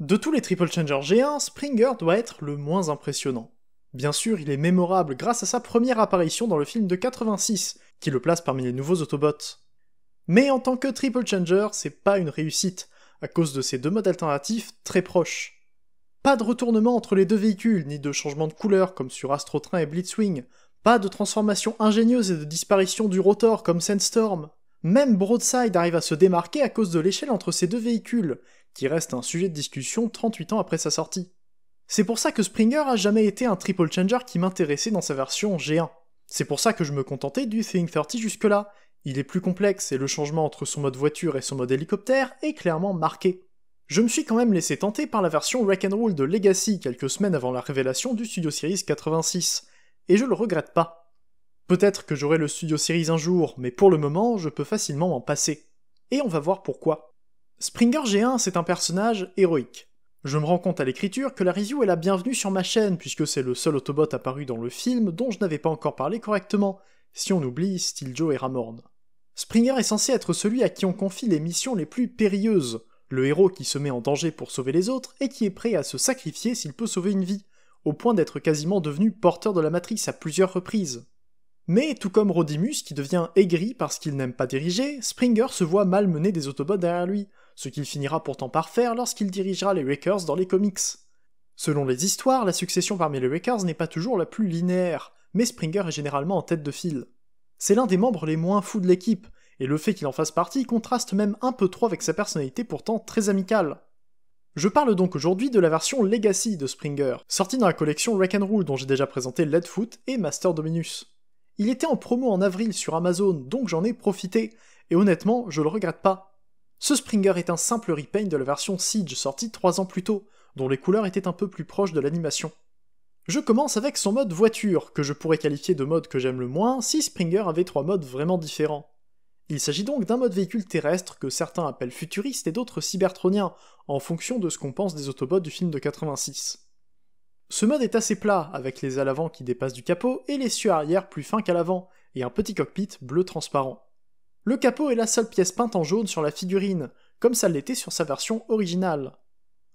De tous les Triple Changer G1, Springer doit être le moins impressionnant. Bien sûr, il est mémorable grâce à sa première apparition dans le film de 86, qui le place parmi les nouveaux Autobots. Mais en tant que Triple Changer, c'est pas une réussite, à cause de ces deux modes alternatifs très proches. Pas de retournement entre les deux véhicules, ni de changement de couleur comme sur Astrotrain et Blitzwing, pas de transformation ingénieuse et de disparition du rotor comme Sandstorm. Même Broadside arrive à se démarquer à cause de l'échelle entre ces deux véhicules, qui reste un sujet de discussion 38 ans après sa sortie. C'est pour ça que Springer a jamais été un Triple Changer qui m'intéressait dans sa version G1. C'est pour ça que je me contentais du Thing 30 jusque-là. Il est plus complexe et le changement entre son mode voiture et son mode hélicoptère est clairement marqué. Je me suis quand même laissé tenter par la version Wreck-'n-Roll de Legacy quelques semaines avant la révélation du Studio Series 86, et je le regrette pas. Peut-être que j'aurai le Studio Series un jour, mais pour le moment, je peux facilement m'en passer. Et on va voir pourquoi. Springer G1, c'est un personnage héroïque. Je me rends compte à l'écriture que la review est la bienvenue sur ma chaîne, puisque c'est le seul Autobot apparu dans le film dont je n'avais pas encore parlé correctement, si on oublie Steel Joe et Ramorn. Springer est censé être celui à qui on confie les missions les plus périlleuses, le héros qui se met en danger pour sauver les autres et qui est prêt à se sacrifier s'il peut sauver une vie, au point d'être quasiment devenu porteur de la matrice à plusieurs reprises. Mais tout comme Rodimus qui devient aigri parce qu'il n'aime pas diriger, Springer se voit mal mener des Autobots derrière lui, ce qu'il finira pourtant par faire lorsqu'il dirigera les Wreckers dans les comics. Selon les histoires, la succession parmi les Wreckers n'est pas toujours la plus linéaire, mais Springer est généralement en tête de file. C'est l'un des membres les moins fous de l'équipe, et le fait qu'il en fasse partie contraste même un peu trop avec sa personnalité pourtant très amicale. Je parle donc aujourd'hui de la version Legacy de Springer, sortie dans la collection Wreck-'n-Roll dont j'ai déjà présenté Leadfoot et Master Dominus. Il était en promo en avril sur Amazon, donc j'en ai profité, et honnêtement, je le regrette pas. Ce Springer est un simple repaint de la version Siege sortie 3 ans plus tôt, dont les couleurs étaient un peu plus proches de l'animation. Je commence avec son mode voiture, que je pourrais qualifier de mode que j'aime le moins si Springer avait 3 modes vraiment différents. Il s'agit donc d'un mode véhicule terrestre que certains appellent futuriste et d'autres cybertroniens, en fonction de ce qu'on pense des Autobots du film de 86. Ce mode est assez plat, avec les ailes avant qui dépassent du capot et les cieux arrière plus fins qu'à l'avant, et un petit cockpit bleu transparent. Le capot est la seule pièce peinte en jaune sur la figurine, comme ça l'était sur sa version originale.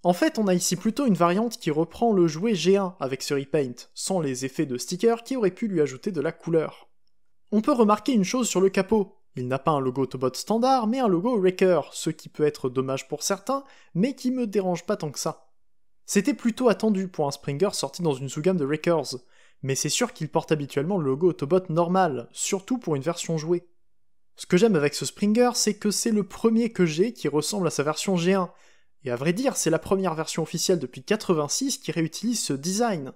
En fait, on a ici plutôt une variante qui reprend le jouet G1 avec ce repaint, sans les effets de sticker qui auraient pu lui ajouter de la couleur. On peut remarquer une chose sur le capot, il n'a pas un logo Autobot standard, mais un logo Wrecker, ce qui peut être dommage pour certains, mais qui me dérange pas tant que ça. C'était plutôt attendu pour un Springer sorti dans une sous-gamme de Wreckers, mais c'est sûr qu'il porte habituellement le logo Autobot normal, surtout pour une version jouée. Ce que j'aime avec ce Springer, c'est que c'est le premier que j'ai qui ressemble à sa version G1, et à vrai dire, c'est la première version officielle depuis 86 qui réutilise ce design.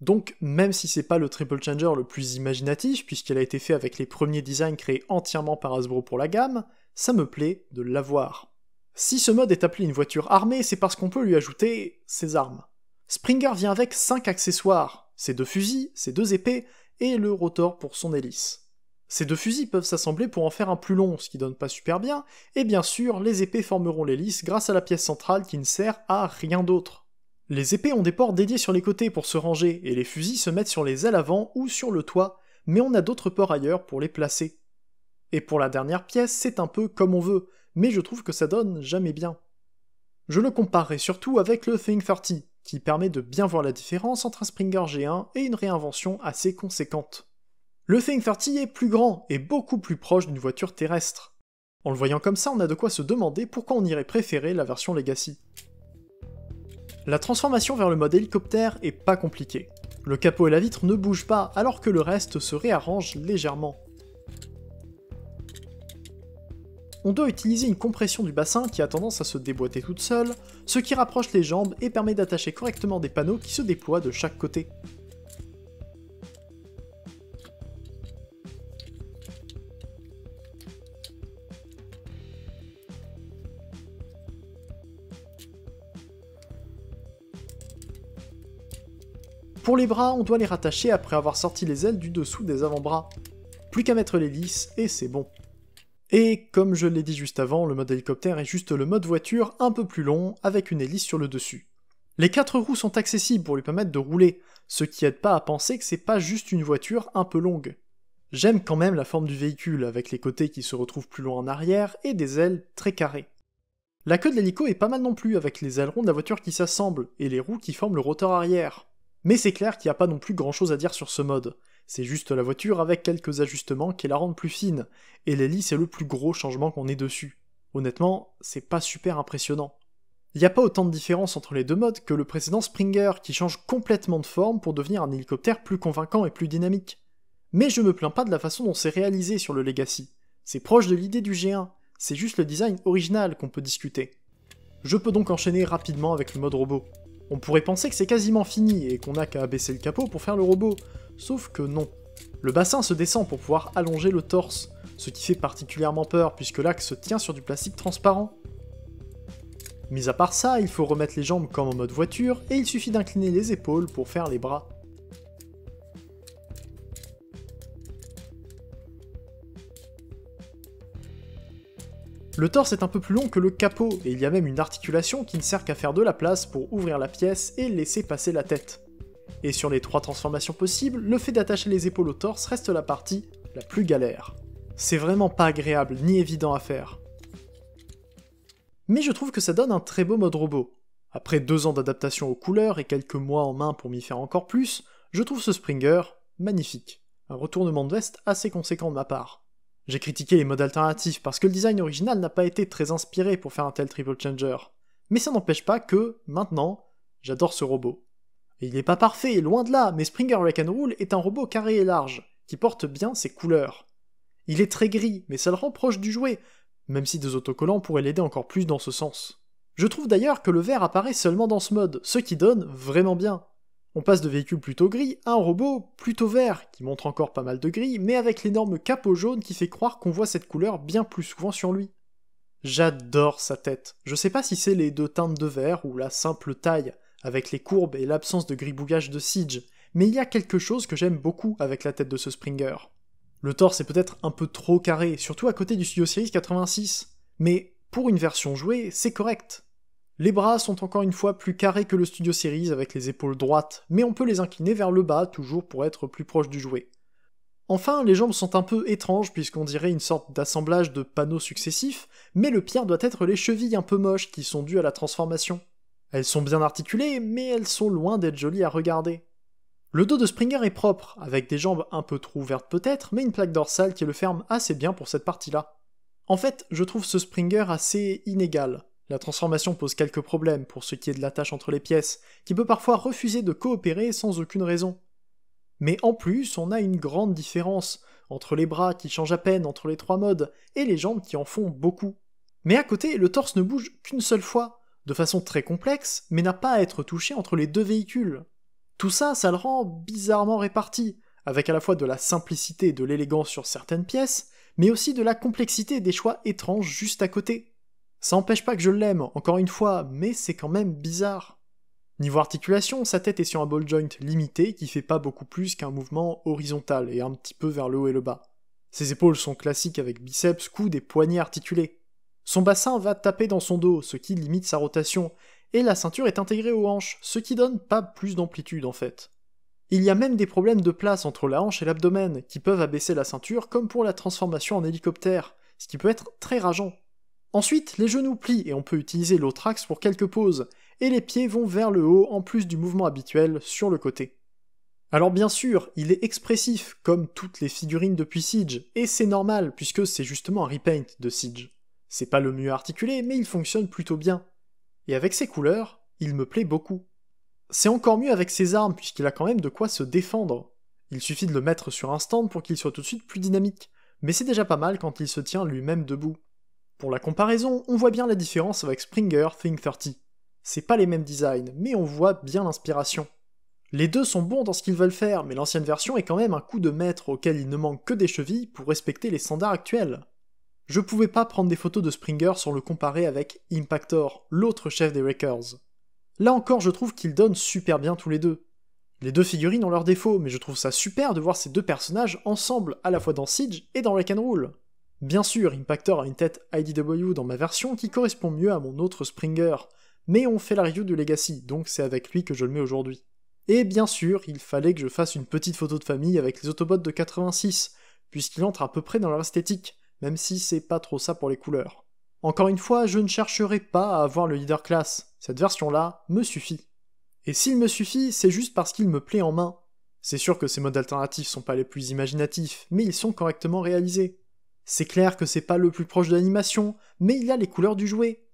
Donc, même si c'est pas le Triple Changer le plus imaginatif, puisqu'il a été fait avec les premiers designs créés entièrement par Hasbro pour la gamme, ça me plaît de l'avoir. Si ce mode est appelé une voiture armée, c'est parce qu'on peut lui ajouter ses armes. Springer vient avec 5 accessoires, ses 2 fusils, ses 2 épées, et le rotor pour son hélice. Ces 2 fusils peuvent s'assembler pour en faire un plus long, ce qui donne pas super bien, et bien sûr, les épées formeront l'hélice grâce à la pièce centrale qui ne sert à rien d'autre. Les épées ont des ports dédiés sur les côtés pour se ranger, et les fusils se mettent sur les ailes avant ou sur le toit, mais on a d'autres ports ailleurs pour les placer. Et pour la dernière pièce, c'est un peu comme on veut, mais je trouve que ça donne jamais bien. Je le comparerai surtout avec le Thing 30, qui permet de bien voir la différence entre un Springer G1 et une réinvention assez conséquente. Le Thing 30 est plus grand et beaucoup plus proche d'une voiture terrestre. En le voyant comme ça, on a de quoi se demander pourquoi on irait préférer la version Legacy. La transformation vers le mode hélicoptère est pas compliquée. Le capot et la vitre ne bougent pas, alors que le reste se réarrange légèrement. On doit utiliser une compression du bassin qui a tendance à se déboîter toute seule, ce qui rapproche les jambes et permet d'attacher correctement des panneaux qui se déploient de chaque côté. Pour les bras, on doit les rattacher après avoir sorti les ailes du dessous des avant-bras. Plus qu'à mettre l'hélice, et c'est bon. Et comme je l'ai dit juste avant, le mode hélicoptère est juste le mode voiture un peu plus long, avec une hélice sur le dessus. Les 4 roues sont accessibles pour lui permettre de rouler, ce qui aide pas à penser que c'est pas juste une voiture un peu longue. J'aime quand même la forme du véhicule, avec les côtés qui se retrouvent plus loin en arrière et des ailes très carrées. La queue de l'hélico est pas mal non plus, avec les ailerons de la voiture qui s'assemblent, et les roues qui forment le rotor arrière. Mais c'est clair qu'il n'y a pas non plus grand chose à dire sur ce mode. C'est juste la voiture avec quelques ajustements qui la rendent plus fine, et l'hélice c'est le plus gros changement qu'on ait dessus. Honnêtement, c'est pas super impressionnant. Il n'y a pas autant de différence entre les deux modes que le précédent Springer qui change complètement de forme pour devenir un hélicoptère plus convaincant et plus dynamique. Mais je me plains pas de la façon dont c'est réalisé sur le Legacy. C'est proche de l'idée du G1, c'est juste le design original qu'on peut discuter. Je peux donc enchaîner rapidement avec le mode robot. On pourrait penser que c'est quasiment fini et qu'on n'a qu'à abaisser le capot pour faire le robot, sauf que non. Le bassin se descend pour pouvoir allonger le torse, ce qui fait particulièrement peur puisque l'axe tient sur du plastique transparent. Mis à part ça, il faut remettre les jambes comme en mode voiture et il suffit d'incliner les épaules pour faire les bras. Le torse est un peu plus long que le capot, et il y a même une articulation qui ne sert qu'à faire de la place pour ouvrir la pièce et laisser passer la tête. Et sur les 3 transformations possibles, le fait d'attacher les épaules au torse reste la partie la plus galère. C'est vraiment pas agréable ni évident à faire. Mais je trouve que ça donne un très beau mode robot. Après 2 ans d'adaptation aux couleurs et quelques mois en main pour m'y faire encore plus, je trouve ce Springer magnifique. Un retournement de veste assez conséquent de ma part. J'ai critiqué les modes alternatifs parce que le design original n'a pas été très inspiré pour faire un tel triple changer. Mais ça n'empêche pas que, maintenant, j'adore ce robot. Et il n'est pas parfait, loin de là, mais Springer Wreck-'n-Roll est un robot carré et large, qui porte bien ses couleurs. Il est très gris, mais ça le rend proche du jouet, même si des autocollants pourraient l'aider encore plus dans ce sens. Je trouve d'ailleurs que le vert apparaît seulement dans ce mode, ce qui donne vraiment bien. On passe de véhicules plutôt gris à un robot plutôt vert, qui montre encore pas mal de gris, mais avec l'énorme capot jaune qui fait croire qu'on voit cette couleur bien plus souvent sur lui. J'adore sa tête. Je sais pas si c'est les 2 teintes de vert ou la simple taille, avec les courbes et l'absence de gribouillage de Siege, mais il y a quelque chose que j'aime beaucoup avec la tête de ce Springer. Le torse est peut-être un peu trop carré, surtout à côté du Studio Series 86, mais pour une version jouée, c'est correct. Les bras sont encore une fois plus carrés que le Studio Series avec les épaules droites, mais on peut les incliner vers le bas toujours pour être plus proche du jouet. Enfin, les jambes sont un peu étranges puisqu'on dirait une sorte d'assemblage de panneaux successifs, mais le pire doit être les chevilles un peu moches qui sont dues à la transformation. Elles sont bien articulées, mais elles sont loin d'être jolies à regarder. Le dos de Springer est propre, avec des jambes un peu trop ouvertes peut-être, mais une plaque dorsale qui le ferme assez bien pour cette partie-là. En fait, je trouve ce Springer assez inégal. La transformation pose quelques problèmes pour ce qui est de l'attache entre les pièces, qui peut parfois refuser de coopérer sans aucune raison. Mais en plus, on a une grande différence entre les bras qui changent à peine entre les 3 modes, et les jambes qui en font beaucoup. Mais à côté, le torse ne bouge qu'une seule fois, de façon très complexe, mais n'a pas à être touché entre les 2 véhicules. Tout ça, ça le rend bizarrement réparti, avec à la fois de la simplicité et de l'élégance sur certaines pièces, mais aussi de la complexité et des choix étranges juste à côté. Ça empêche pas que je l'aime, encore une fois, mais c'est quand même bizarre. Niveau articulation, sa tête est sur un ball joint limité qui fait pas beaucoup plus qu'un mouvement horizontal et un petit peu vers le haut et le bas. Ses épaules sont classiques avec biceps, coudes et poignets articulés. Son bassin va taper dans son dos, ce qui limite sa rotation, et la ceinture est intégrée aux hanches, ce qui donne pas plus d'amplitude en fait. Il y a même des problèmes de place entre la hanche et l'abdomen, qui peuvent abaisser la ceinture comme pour la transformation en hélicoptère, ce qui peut être très rageant. Ensuite, les genoux plient et on peut utiliser l'autre axe pour quelques poses, et les pieds vont vers le haut en plus du mouvement habituel sur le côté. Alors bien sûr, il est expressif, comme toutes les figurines depuis Siege, et c'est normal puisque c'est justement un repaint de Siege. C'est pas le mieux articulé, mais il fonctionne plutôt bien. Et avec ses couleurs, il me plaît beaucoup. C'est encore mieux avec ses armes puisqu'il a quand même de quoi se défendre. Il suffit de le mettre sur un stand pour qu'il soit tout de suite plus dynamique, mais c'est déjà pas mal quand il se tient lui-même debout. Pour la comparaison, on voit bien la différence avec Springer Think 30. C'est pas les mêmes designs, mais on voit bien l'inspiration. Les deux sont bons dans ce qu'ils veulent faire, mais l'ancienne version est quand même un coup de maître auquel il ne manque que des chevilles pour respecter les standards actuels. Je pouvais pas prendre des photos de Springer sans le comparer avec Impactor, l'autre chef des Wreckers. Là encore, je trouve qu'ils donnent super bien tous les deux. Les deux figurines ont leurs défauts, mais je trouve ça super de voir ces deux personnages ensemble, à la fois dans Siege et dans Wreck-'n-Roll. Bien sûr, Impactor a une tête IDW dans ma version qui correspond mieux à mon autre Springer, mais on fait la review du Legacy, donc c'est avec lui que je le mets aujourd'hui. Et bien sûr, il fallait que je fasse une petite photo de famille avec les Autobots de 86, puisqu'il entre à peu près dans leur esthétique, même si c'est pas trop ça pour les couleurs. Encore une fois, je ne chercherai pas à avoir le leader class, cette version-là me suffit. Et s'il me suffit, c'est juste parce qu'il me plaît en main. C'est sûr que ces modes alternatifs sont pas les plus imaginatifs, mais ils sont correctement réalisés. C'est clair que c'est pas le plus proche de l'animation, mais il y a les couleurs du jouet.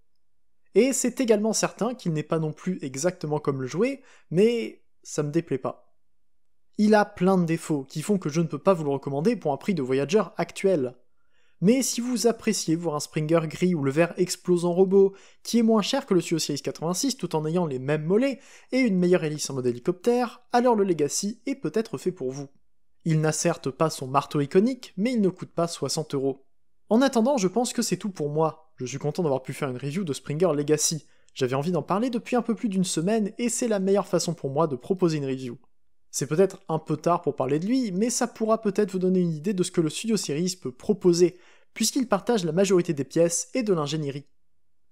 Et c'est également certain qu'il n'est pas non plus exactement comme le jouet, mais ça me déplaît pas. Il a plein de défauts qui font que je ne peux pas vous le recommander pour un prix de Voyager actuel. Mais si vous appréciez voir un Springer gris où le verre explose en robot, qui est moins cher que le Studio Series 86 tout en ayant les mêmes mollets et une meilleure hélice en mode hélicoptère, alors le Legacy est peut-être fait pour vous. Il n'a certes pas son marteau iconique, mais il ne coûte pas 60€. En attendant, je pense que c'est tout pour moi. Je suis content d'avoir pu faire une review de Springer Legacy. J'avais envie d'en parler depuis un peu plus d'une semaine et c'est la meilleure façon pour moi de proposer une review. C'est peut-être un peu tard pour parler de lui, mais ça pourra peut-être vous donner une idée de ce que le Studio Series peut proposer, puisqu'il partage la majorité des pièces et de l'ingénierie.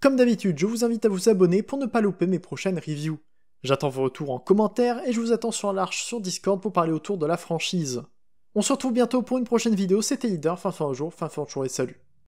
Comme d'habitude, je vous invite à vous abonner pour ne pas louper mes prochaines reviews. J'attends vos retours en commentaire et je vous attends sur l'Arche sur Discord pour parler autour de la franchise. On se retrouve bientôt pour une prochaine vidéo, c'était Leader, fin au jour et salut.